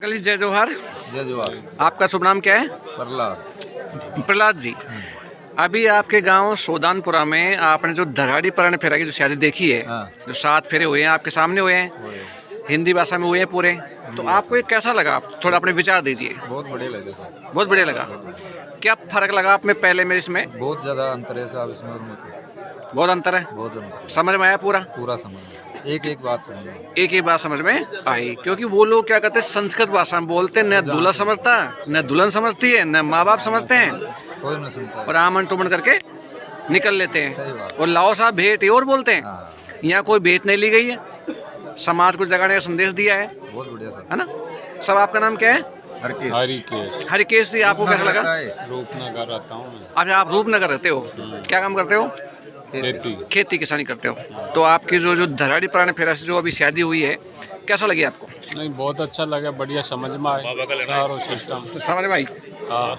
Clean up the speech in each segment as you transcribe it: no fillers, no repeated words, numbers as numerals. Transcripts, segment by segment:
Uncle जी जय जोहार। जय जोहार। आपका शुभ नाम क्या है? प्रहलाद। प्रहलाद जी, अभी आपके गांव सोदानपुरा में आपने जो धराड़ी पराने फेरा की जो शादी देखी है, हाँ। जो 7 फेरे हुए हैं आपके सामने हुए हैं, हिंदी भाषा में हुए हैं पूरे, तो आपको ये कैसा लगा? आप थोड़ा अपने विचार दीजिए। बहुत बढ़िया लगे सर। बहुत बढ़िया लगा। क्या फर्क लगा आप में पहले में इसमें? बहुत ज़्यादा अंतर है साहब इसमें और मुझे। बहुत अंतर है। बहुत अंतर। समझ में आया पूरा? पूरा समझ में। एक एक बात समझ में। एक ही बात समझ में आई, क्योंकि वो लोग क्या कहते हैं संस्कृत भाषा में बोलते हैं, न दूल्हा समझता न दुल्हन समझती है, न माँ बाप समझते हैं, कोई नहीं सुनता है। और आमन टुमन करके निकल लेते सही हैं। बात। और लाओ साहब भेंट ये और बोलते हैं। हाँ। यहाँ कोई भेंट नहीं ली गई है, समाज को जगाने का संदेश दिया है बहुत बढ़िया सर। है ना? सब आपका नाम क्या है? हरकेश। हरिकेश जी, आपको कैसा लगा? रूपनगर रहता हूँ मैं। अच्छा, आप रूपनगर रहते हो, क्या काम करते हो? खेती। खेती किसानी करते हो। तो आपकी जो धराड़ी पुराने फेरा से जो अभी शादी हुई है, कैसा लगी आपको? नहीं, बहुत अच्छा लगा, बढ़िया समझ में आए सारो सिस्टम। समझ में आई? हाँ।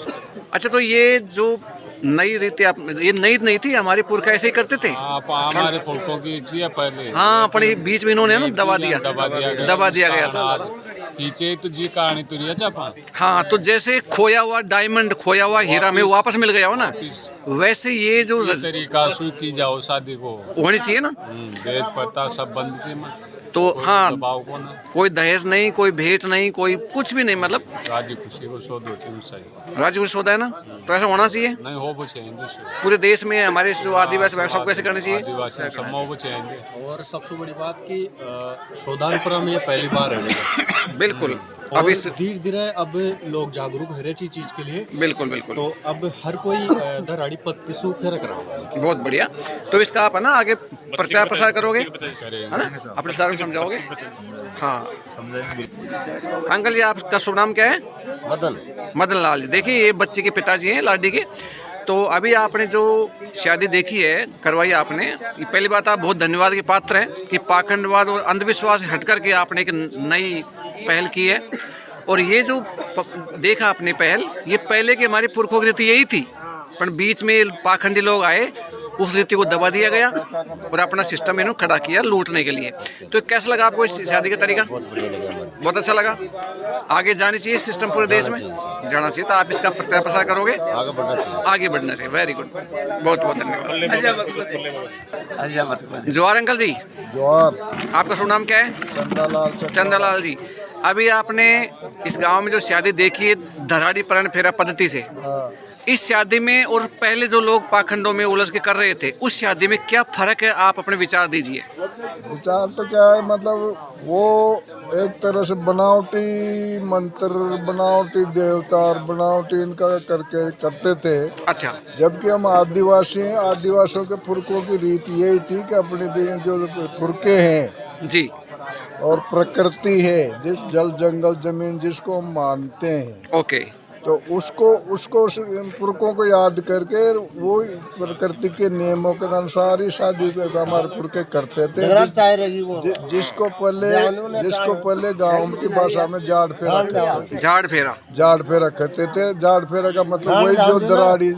अच्छा, तो ये जो नई रीति आप, ये नई नहीं थी, हमारे पुरखा ऐसे ही करते थे। आप हमारे पुरखों की चाहिए पहले। हाँ, पर ये बीच में इन्होंने ना दबा दिया गया था। पीछे तो जी कहानी तो नहीं है चापा। हाँ, तो जैसे खोया हुआ डायमंड, खोया हुआ हीरा में वापस मिल गया हो ना, वैसे ये जो तरीका से की जाओ शादी को होनी चाहिए ना। दहेज प्रथा सब बंद चाहिए। तो हाँ, दबाव को ना, कोई दहेज नहीं, कोई भेंट नहीं, कोई कुछ भी नहीं, मतलब राजी खुशी को शोध होती सही। राजी खुशी होता है ना, तो ऐसा होना चाहिए नहीं हो वो चाहिए पूरे देश में। हमारे जो आदिवासी भाई सबको ऐसे करना चाहिए। आदिवासी सब वो चाहिए। और सबसे बड़ी बात कि सोदानपुरा में ये पहली बार है। बिल्कुल। अब अब इस धीरे धीरे अब लोग जागरूक है रेची चीज के लिए। बिल्कुल बिल्कुल। तो अब हर कोई धराड़ी पद की फेरा करा। बहुत बढ़िया। तो इसका आप है ना आगे प्रचार प्रसार करोगे, है ना, अपने सारे में समझाओगे? हाँ अंकल जी, आपका शुभ नाम क्या है? मदन लाल जी। देखिए, ये बच्चे के पिताजी हैं, लाडी के। तो अभी आपने जो शादी देखी है, करवाई आपने, ये पहली बात आप बहुत धन्यवाद के पात्र हैं कि पाखंडवाद और अंधविश्वास हट करके आपने एक नई पहल की है। और ये जो देखा आपने पहल, ये पहले की हमारी पुरखों की रीति यही थी, पर बीच में पाखंडी लोग आए, उस रीति को दबा दिया गया और अपना सिस्टम इन्होंने खड़ा किया लूटने के लिए। तो कैसा लगा आपको इस शादी का तरीका? बहुत अच्छा लगा। आगे जानी चाहिए सिस्टम, पूरे देश में जाना चाहिए। तो आप इसका प्रचार प्रसार करोगे? आगे बढ़ना चाहिए। वेरी गुड, बहुत बहुत धन्यवाद। जोहार अंकल जी। जोहार। आपका शुभ नाम क्या है? चंद्रलाल जी। अभी आपने इस गांव में जो शादी देखी है धराड़ी पराने फेरा पद्धति से, इस शादी में और पहले जो लोग पाखंडों में उलझ के कर रहे थे, उस शादी में क्या फर्क है? आप अपने विचार दीजिए। विचार तो क्या है, मतलब वो एक तरह से बनावटी मंत्र, बनावटी देवता, बनावटी इनका करके करते थे। अच्छा। जबकि हम आदिवासी हैं, आदिवासियों के पुरखों की रीति यही थी कि अपने जो पुरखे हैं जी और प्रकृति है, जिस जल जंगल जमीन जिसको हम मानते हैं, ओके, तो उसको पुरखों को याद करके वो प्रकृति के नियमों के अनुसार ही शादी हमारे पुरखे करते थे। जिसको पहले गांव की भाषा में झाड़ फेरा कहते थे। झाड़ फेरा कहते थे। झाड़ फेरा का मतलब वही जो धराड़ी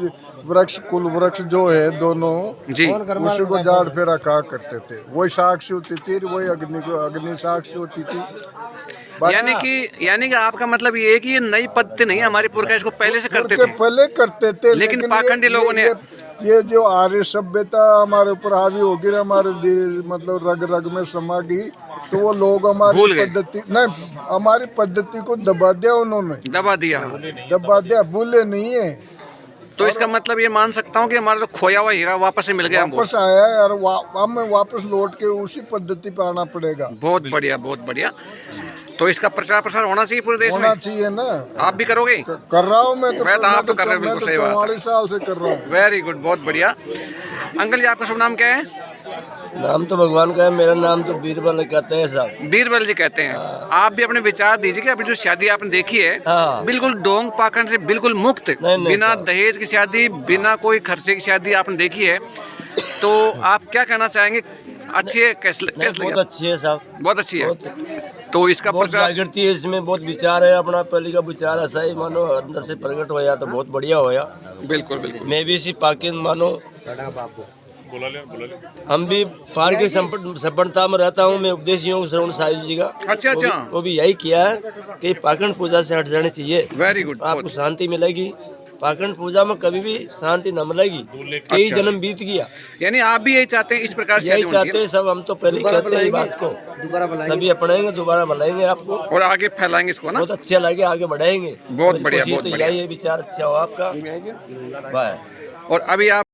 वृक्ष, कुल वृक्ष जो है दोनों जी, उसी को झाड़ फेरा कहा करते थे। वही साक्षी होती थी, वही अग्नि साक्षी होती थी। यानी कि आपका मतलब ये है कि ये नई पद्धति नहीं, हमारे पुरखा इसको पहले से करते थे, लेकिन पाखंडी लोगों ने ये जो आर्य सभ्यता हमारे ऊपर हावी होगी, हमारे मतलब रग रग में समा गई, तो वो लोग हमारी पद्धति को दबा दिया, उन्होंने दबा दिया, भूले नहीं है। तो इसका मतलब ये मान सकता हूँ कि हमारा जो खोया हुआ हीरा वापस से मिल गया, वापस आया है, और हमें वापस लौट के उसी पद्धति पे आना पड़ेगा। बहुत बढ़िया, बहुत बढ़िया। तो इसका प्रचार प्रसार होना चाहिए पूरे देश में। होना चाहिए ना। आप भी करोगे? कर रहा हूँ मैं तो। आप तो कर रहे हो, बिल्कुल सही बात। 44 साल से कर रहा हूँ। वेरी गुड, बहुत बढ़िया। अंकल जी, आपका शुभ नाम क्या है? नाम तो भगवान का है, मेरा नाम तो बीरबल कहते हैं साहब। बीरबल जी कहते हैं। आप भी अपने विचार दीजिए कि अभी जो शादी आपने देखी है, बिल्कुल डोंग पाखंड से बिल्कुल मुक्त, बिना दहेज की शादी, बिना कोई खर्चे की शादी आपने देखी है, तो आप क्या कहना चाहेंगे? अच्छी है? कैसे बहुत अच्छी है साहब, बहुत अच्छी है। तो इसका प्रचार करती है, इसमें बहुत विचार है, अपना पहले का विचार ऐसा ही मानो अंदर से प्रकट होया तो बहुत बढ़िया होया। बिल्कुल बिल्कुल। मैं भी इसी पाकिन मानो हम भी फाड़ की संपन्नता में रहता हूँ। मैं उपदेशियों को श्रवण साहिब जी का अच्छा अच्छा, वो भी यही किया है कि पाखंड पूजा से हट जानी चाहिए, वेरी गुड। आपको शांति मिलेगी। पाखंड पूजा में कभी भी शांति न मिलेगी। कई अच्छा, जन्म बीत गया, यानी आप भी यही चाहते हैं, इस प्रकार से यही होनी चाहिए चाहते हैं सब। हम तो पहले ही कहते हैं बात को, सभी अपनाएंगे, दोबारा बुलाएंगे आपको और आगे फैलाएंगे इसको ना। बहुत अच्छा लगे, आगे बढ़ाएंगे। बहुत बढ़िया, कोशिश बहुत तो बढ़िया। यही है, विचार अच्छा हो आपका। बाय। और अभी आप